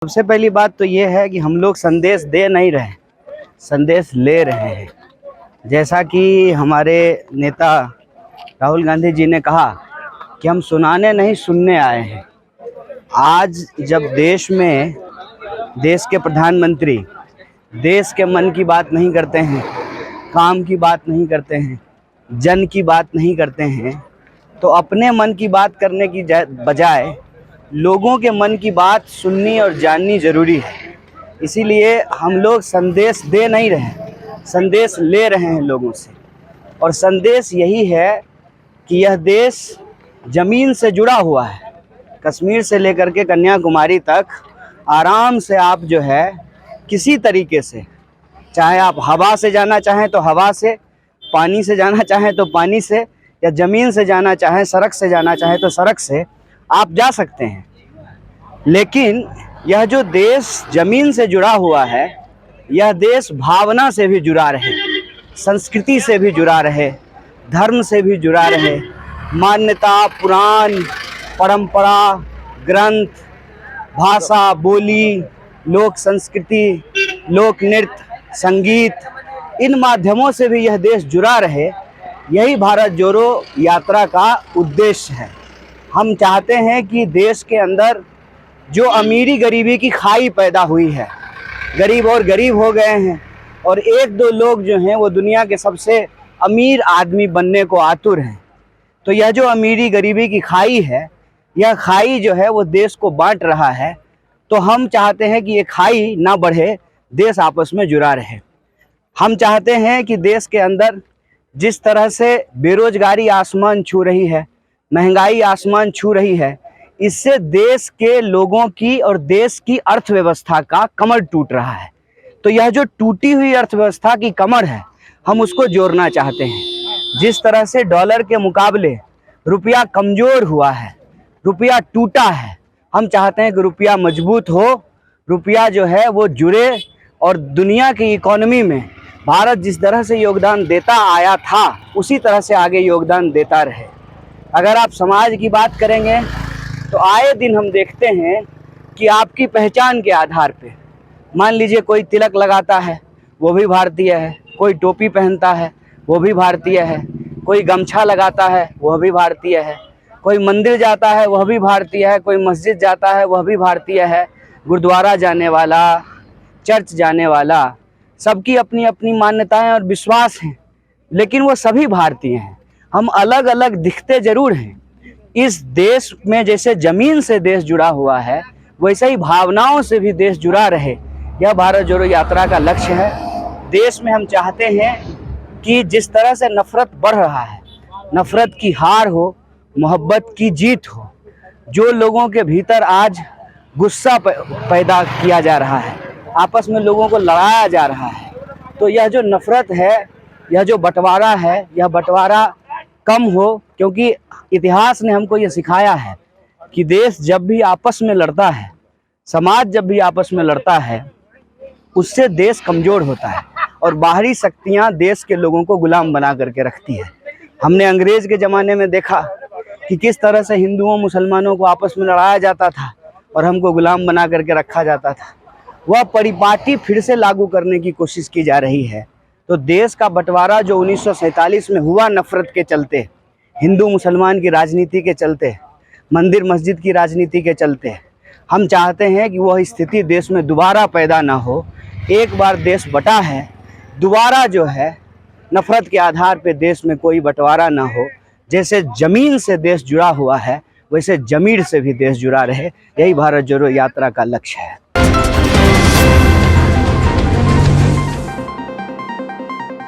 सबसे पहली बात तो ये है कि हम लोग संदेश दे नहीं रहे, संदेश ले रहे हैं। जैसा कि हमारे नेता राहुल गांधी जी ने कहा कि हम सुनाने नहीं सुनने आए हैं। आज जब देश में देश के प्रधानमंत्री देश के मन की बात नहीं करते हैं, काम की बात नहीं करते हैं, जन की बात नहीं करते हैं, तो अपने मन की बात करने की बजाय लोगों के मन की बात सुननी और जाननी ज़रूरी है। इसीलिए हम लोग संदेश दे नहीं रहे, संदेश ले रहे हैं लोगों से। और संदेश यही है कि यह देश ज़मीन से जुड़ा हुआ है। कश्मीर से लेकर के कन्याकुमारी तक आराम से आप जो है किसी तरीके से, चाहे आप हवा से जाना चाहें तो हवा से, पानी से जाना चाहें तो पानी से, या ज़मीन से जाना चाहें, सड़क से जाना चाहें तो सड़क से आप जा सकते हैं। लेकिन यह जो देश ज़मीन से जुड़ा हुआ है, यह देश भावना से भी जुड़ा रहे, संस्कृति से भी जुड़ा रहे, धर्म से भी जुड़ा रहे, मान्यता, पुराण, परंपरा, ग्रंथ, भाषा, बोली, लोक संस्कृति, लोक नृत्य, संगीत, इन माध्यमों से भी यह देश जुड़ा रहे। यही भारत जोड़ो यात्रा का उद्देश्य है। हम चाहते हैं कि देश के अंदर जो अमीरी गरीबी की खाई पैदा हुई है, गरीब और गरीब हो गए हैं, और एक दो लोग जो हैं वो दुनिया के सबसे अमीर आदमी बनने को आतुर हैं। तो यह जो अमीरी गरीबी की खाई है, यह खाई जो है वो देश को बांट रहा है। तो हम चाहते हैं कि ये खाई ना बढ़े, देश आपस में जुड़ा रहे। हम चाहते हैं कि देश के अंदर जिस तरह से बेरोजगारी आसमान छू रही है, महंगाई आसमान छू रही है, इससे देश के लोगों की और देश की अर्थव्यवस्था का कमर टूट रहा है। तो यह जो टूटी हुई अर्थव्यवस्था की कमर है, हम उसको जोड़ना चाहते हैं। जिस तरह से डॉलर के मुकाबले रुपया कमज़ोर हुआ है, रुपया टूटा है, हम चाहते हैं कि रुपया मजबूत हो, रुपया जो है वो जुड़े, और दुनिया की इकोनॉमी में भारत जिस तरह से योगदान देता आया था उसी तरह से आगे योगदान देता रहे। अगर आप समाज की बात करेंगे तो आए दिन हम देखते हैं कि आपकी पहचान के आधार पे, मान लीजिए कोई तिलक लगाता है वो भी भारतीय है, कोई टोपी पहनता है वो भी भारतीय है, कोई गमछा लगाता है वह भी भारतीय है, कोई मंदिर जाता है वह भी भारतीय है, कोई मस्जिद जाता है वह भी भारतीय है, गुरुद्वारा जाने वाला, चर्च जाने वाला, सबकी अपनी अपनी मान्यताएं और विश्वास हैं, लेकिन वो सभी भारतीय हैं। हम अलग अलग दिखते ज़रूर हैं। इस देश में जैसे ज़मीन से देश जुड़ा हुआ है, वैसे ही भावनाओं से भी देश जुड़ा रहे। यह भारत जोड़ो यात्रा का लक्ष्य है। देश में हम चाहते हैं कि जिस तरह से नफ़रत बढ़ रहा है, नफ़रत की हार हो, मोहब्बत की जीत हो। जो लोगों के भीतर आज गुस्सा पैदा किया जा रहा है, आपस में लोगों को लड़ाया जा रहा है, तो यह जो नफ़रत है, यह जो बंटवारा है, यह बंटवारा कम हो। क्योंकि इतिहास ने हमको ये सिखाया है कि देश जब भी आपस में लड़ता है, समाज जब भी आपस में लड़ता है, उससे देश कमज़ोर होता है और बाहरी शक्तियां देश के लोगों को गुलाम बना करके रखती है। हमने अंग्रेज़ के ज़माने में देखा कि किस तरह से हिंदुओं मुसलमानों को आपस में लड़ाया जाता था और हमको गुलाम बना करके रखा जाता था। वह परिपाटी फिर से लागू करने की कोशिश की जा रही है। तो देश का बंटवारा जो 1947 में हुआ, नफ़रत के चलते, हिंदू मुसलमान की राजनीति के चलते, मंदिर मस्जिद की राजनीति के चलते, हम चाहते हैं कि वह स्थिति देश में दोबारा पैदा ना हो। एक बार देश बटा है, दोबारा जो है नफ़रत के आधार पे देश में कोई बंटवारा ना हो। जैसे ज़मीन से देश जुड़ा हुआ है, वैसे ज़मीर से भी देश जुड़ा रहे। यही भारत जोड़ो यात्रा का लक्ष्य है।